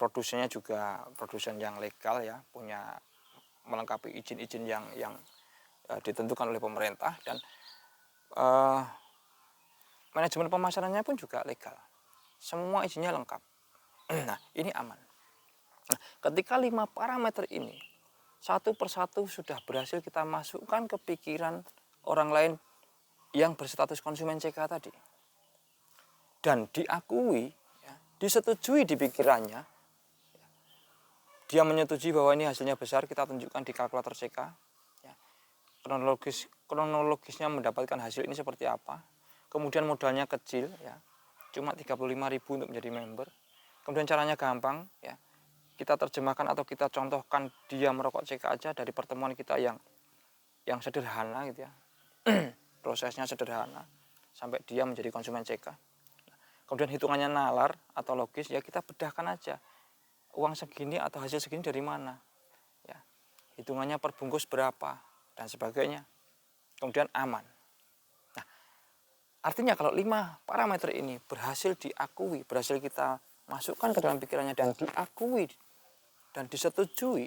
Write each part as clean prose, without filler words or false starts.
produsennya juga produsen yang legal ya, punya melengkapi izin-izin yang ditentukan oleh pemerintah, dan manajemen pemasarannya pun juga legal. Semua izinnya lengkap. Nah, ini aman. Nah, ketika 5 parameter ini satu persatu sudah berhasil kita masukkan ke pikiran orang lain yang berstatus konsumen CK tadi, dan diakui, ya, disetujui di pikirannya, dia menyetujui bahwa ini hasilnya besar, kita tunjukkan di kalkulator CK, ya, kronologisnya mendapatkan hasil ini seperti apa, kemudian modalnya kecil, ya, cuma 35.000 untuk menjadi member, kemudian caranya gampang, ya, kita terjemahkan atau kita contohkan dia merokok CK aja dari pertemuan kita yang sederhana gitu ya. Prosesnya sederhana sampai dia menjadi konsumen CK. Kemudian hitungannya nalar atau logis, ya kita bedahkan aja. Uang segini atau hasil segini dari mana? Ya. Hitungannya per bungkus berapa dan sebagainya. Kemudian aman. Nah, artinya kalau 5 parameter ini berhasil diakui, berhasil kita masukkan ke dalam pikirannya dan diakui dan disetujui,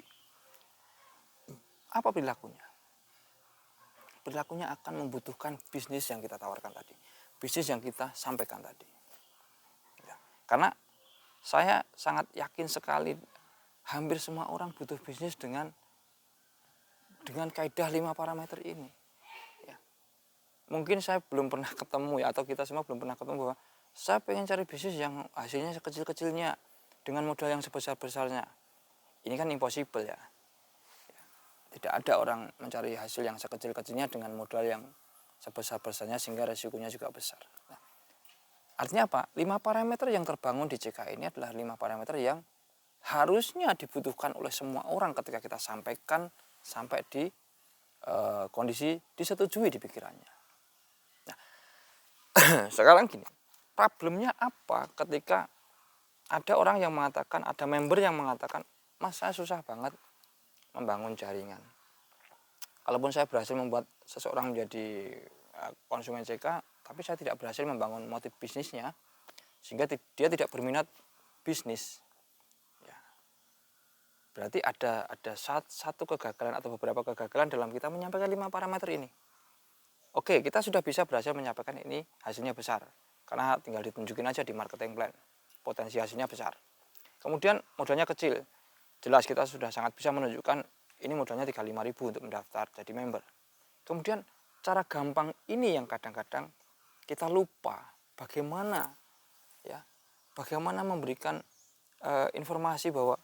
apa perilakunya? Perilakunya akan membutuhkan bisnis yang kita tawarkan tadi, bisnis yang kita sampaikan tadi. Ya. Karena saya sangat yakin sekali hampir semua orang butuh bisnis dengan kaidah 5 parameter ini. Ya. Mungkin saya belum pernah ketemu ya, atau kita semua belum pernah ketemu bahwa saya pengen cari bisnis yang hasilnya sekecil-kecilnya dengan modal yang sebesar-besarnya. Ini kan impossible ya. Tidak ada orang mencari hasil yang sekecil-kecilnya dengan modal yang sebesar-besarnya sehingga resikonya juga besar. Nah, artinya apa? 5 parameter yang terbangun di CK ini adalah 5 parameter yang harusnya dibutuhkan oleh semua orang ketika kita sampaikan sampai di kondisi disetujui di pikirannya. Nah, sekarang gini, problemnya apa ketika ada orang yang mengatakan, ada member yang mengatakan, Mas, saya susah banget membangun jaringan. Kalaupun saya berhasil membuat seseorang menjadi konsumen CK, tapi saya tidak berhasil membangun motif bisnisnya, sehingga dia tidak berminat bisnis. Ya. Berarti ada satu kegagalan atau beberapa kegagalan dalam kita menyampaikan 5 parameter ini. Oke, kita sudah bisa berhasil menyampaikan ini hasilnya besar, karena tinggal ditunjukin aja di marketing plan, potensi hasilnya besar. Kemudian modalnya kecil, jelas kita sudah sangat bisa menunjukkan ini modalnya 35.000 untuk mendaftar jadi member. Kemudian cara gampang ini yang kadang-kadang kita lupa bagaimana memberikan informasi bahwa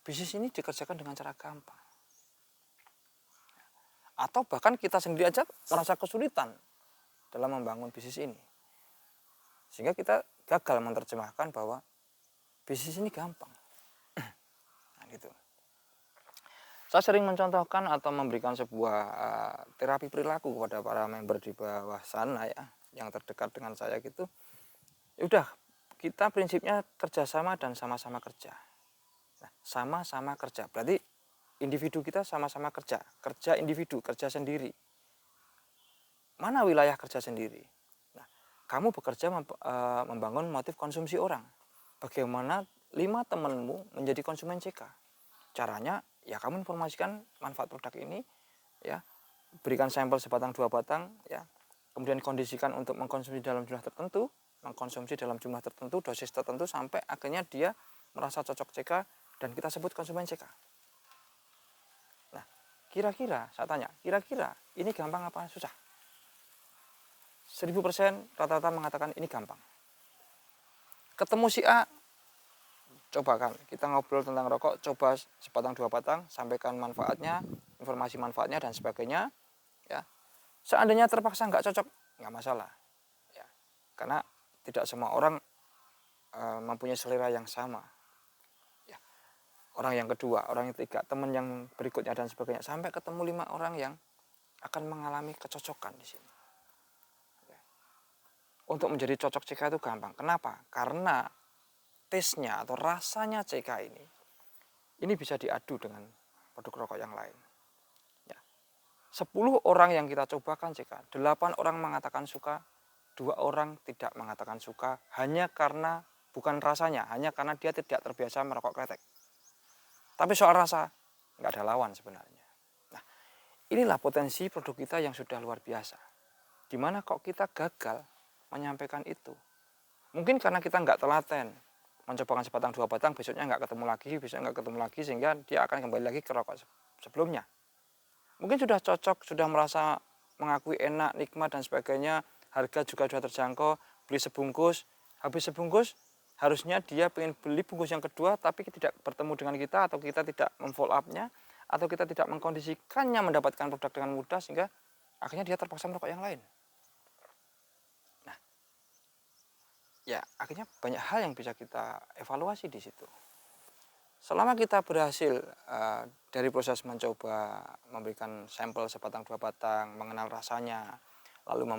bisnis ini dikerjakan dengan cara gampang. Atau bahkan kita sendiri aja merasa kesulitan dalam membangun bisnis ini, sehingga kita gagal menerjemahkan bahwa bisnis ini gampang. Nah, gitu. Saya sering mencontohkan atau memberikan sebuah terapi perilaku kepada para member di bawah sana ya, yang terdekat dengan saya gitu. Ya udah, kita prinsipnya kerjasama dan sama-sama kerja. Nah, sama-sama kerja berarti individu kita sama-sama kerja individu, kerja sendiri. Mana wilayah kerja sendiri? Nah, kamu bekerja membangun motif konsumsi orang. Bagaimana 5 temanmu menjadi konsumen CK? Caranya ya kamu informasikan manfaat produk ini, ya, berikan sampel sebatang 2 batang, ya, kemudian kondisikan untuk mengkonsumsi dalam jumlah tertentu, dosis tertentu sampai akhirnya dia merasa cocok CK dan kita sebut konsumen CK. Nah, kira-kira saya tanya, kira-kira ini gampang apa susah? 1000% rata-rata mengatakan ini gampang. Ketemu si A, coba kan kita ngobrol tentang rokok, coba sebatang 2 batang, sampaikan manfaatnya, informasi manfaatnya dan sebagainya, ya. Seandainya terpaksa nggak cocok, nggak masalah, ya, karena tidak semua orang mempunyai selera yang sama, ya. Orang yang kedua, orang yang ketiga, teman yang berikutnya dan sebagainya, sampai ketemu 5 orang yang akan mengalami kecocokan di sini. Ya. Untuk menjadi cocok CK itu gampang. Kenapa? Karena taste-nya atau rasanya CK ini bisa diadu dengan produk rokok yang lain. Ya. 10 orang yang kita cobakan CK, 8 orang mengatakan suka, 2 orang tidak mengatakan suka hanya karena bukan rasanya, hanya karena dia tidak terbiasa merokok kretek. Tapi soal rasa, nggak ada lawan sebenarnya. Nah, inilah potensi produk kita yang sudah luar biasa. Dimana kok kita gagal menyampaikan itu? Mungkin karena kita nggak telaten, mencobakan sebatang dua batang, besoknya nggak ketemu lagi, sehingga dia akan kembali lagi ke rokok sebelumnya. Mungkin sudah cocok, sudah merasa mengakui enak, nikmat dan sebagainya, harga juga sudah terjangkau, beli sebungkus, habis sebungkus harusnya dia pengen beli bungkus yang kedua, tapi tidak bertemu dengan kita, atau kita tidak memfollow up-nya, atau kita tidak mengkondisikannya mendapatkan produk dengan mudah, sehingga akhirnya dia terpaksa merokok yang lain. Nah, ya akhirnya banyak hal yang bisa kita evaluasi di situ. Selama kita berhasil dari proses mencoba memberikan sampel sebatang dua batang, mengenal rasanya, lalu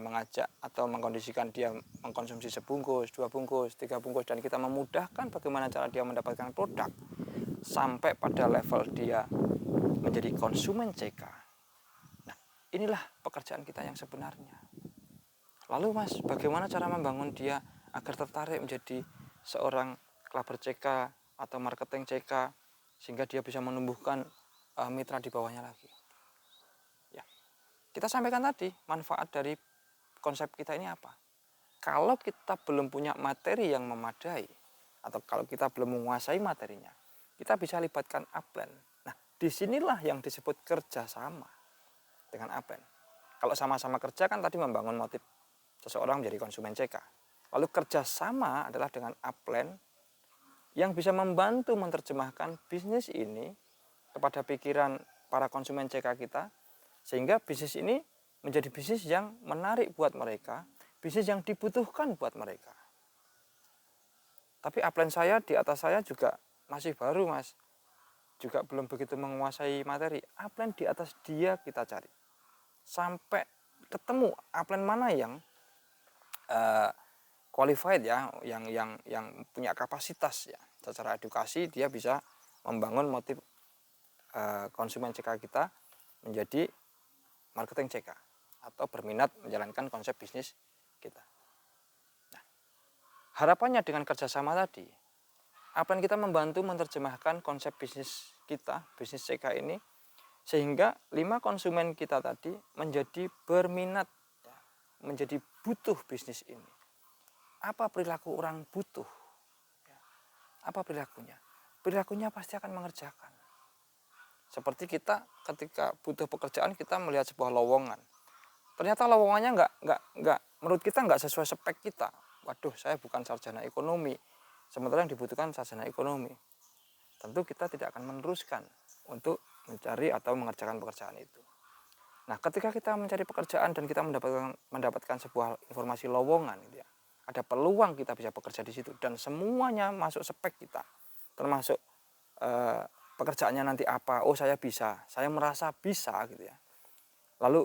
mengajak atau mengkondisikan dia mengkonsumsi sebungkus, 2 bungkus, 3 bungkus, dan kita memudahkan bagaimana cara dia mendapatkan produk sampai pada level dia menjadi konsumen CK. Nah, inilah pekerjaan kita yang sebenarnya. Lalu Mas, bagaimana cara membangun dia agar tertarik menjadi seorang clubber CK atau marketing CK sehingga dia bisa menumbuhkan mitra di bawahnya lagi? Ya, kita sampaikan tadi manfaat dari konsep kita ini apa. Kalau kita belum punya materi yang memadai atau kalau kita belum menguasai materinya, kita bisa libatkan upline. Nah, disinilah yang disebut kerjasama dengan upline. Kalau sama-sama kerja kan tadi membangun motif seseorang menjadi konsumen CK. Lalu kerjasama adalah dengan upline yang bisa membantu menerjemahkan bisnis ini kepada pikiran para konsumen CK kita, sehingga bisnis ini menjadi bisnis yang menarik buat mereka, bisnis yang dibutuhkan buat mereka. Tapi upline saya di atas saya juga masih baru Mas, juga belum begitu menguasai materi. Upline di atas dia kita cari sampai ketemu upline mana yang qualified ya, yang punya kapasitas ya, secara edukasi dia bisa membangun motif konsumen CK kita menjadi marketing CK atau berminat menjalankan konsep bisnis kita. Nah, harapannya dengan kerjasama tadi, apa yang kita membantu menerjemahkan konsep bisnis kita, bisnis CK ini, sehingga 5 konsumen kita tadi menjadi berminat, menjadi butuh bisnis ini. Apa perilaku orang butuh? Apa perilakunya? Perilakunya pasti akan mengerjakan. Seperti kita ketika butuh pekerjaan, kita melihat sebuah lowongan. Ternyata lowongannya nggak menurut kita nggak sesuai spek kita. Waduh, saya bukan sarjana ekonomi. Sementara yang dibutuhkan sarjana ekonomi. Tentu kita tidak akan meneruskan untuk mencari atau mengerjakan pekerjaan itu. Nah, ketika kita mencari pekerjaan dan kita mendapatkan sebuah informasi lowongan, gitu ya, ada peluang kita bisa bekerja di situ dan semuanya masuk spek kita, termasuk pekerjaannya nanti apa. Oh, saya bisa, saya merasa bisa gitu ya. Lalu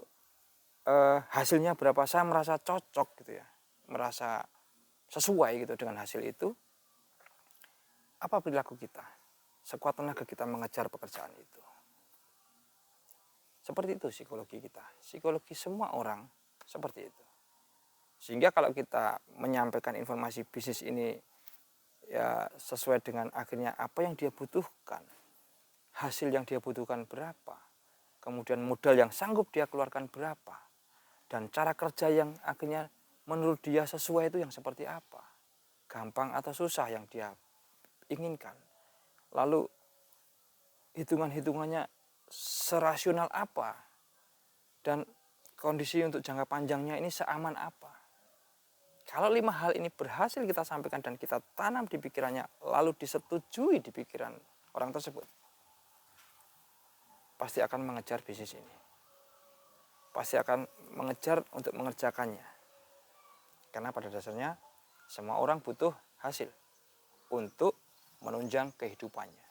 hasilnya berapa, saya merasa cocok gitu ya, merasa sesuai gitu dengan hasil itu. Apa perilaku kita? Sekuat tenaga kita mengejar pekerjaan itu. Seperti itu psikologi kita. Psikologi semua orang seperti itu. Sehingga kalau kita menyampaikan informasi bisnis ini ya sesuai dengan akhirnya apa yang dia butuhkan, hasil yang dia butuhkan berapa, kemudian modal yang sanggup dia keluarkan berapa, dan cara kerja yang akhirnya menurut dia sesuai itu yang seperti apa, gampang atau susah yang dia inginkan, lalu hitungan-hitungannya serasional apa, dan kondisi untuk jangka panjangnya ini seaman apa. Kalau 5 hal ini berhasil kita sampaikan dan kita tanam di pikirannya, lalu disetujui di pikiran orang tersebut, pasti akan mengejar bisnis ini. Pasti akan mengejar untuk mengerjakannya. Karena pada dasarnya semua orang butuh hasil untuk menunjang kehidupannya.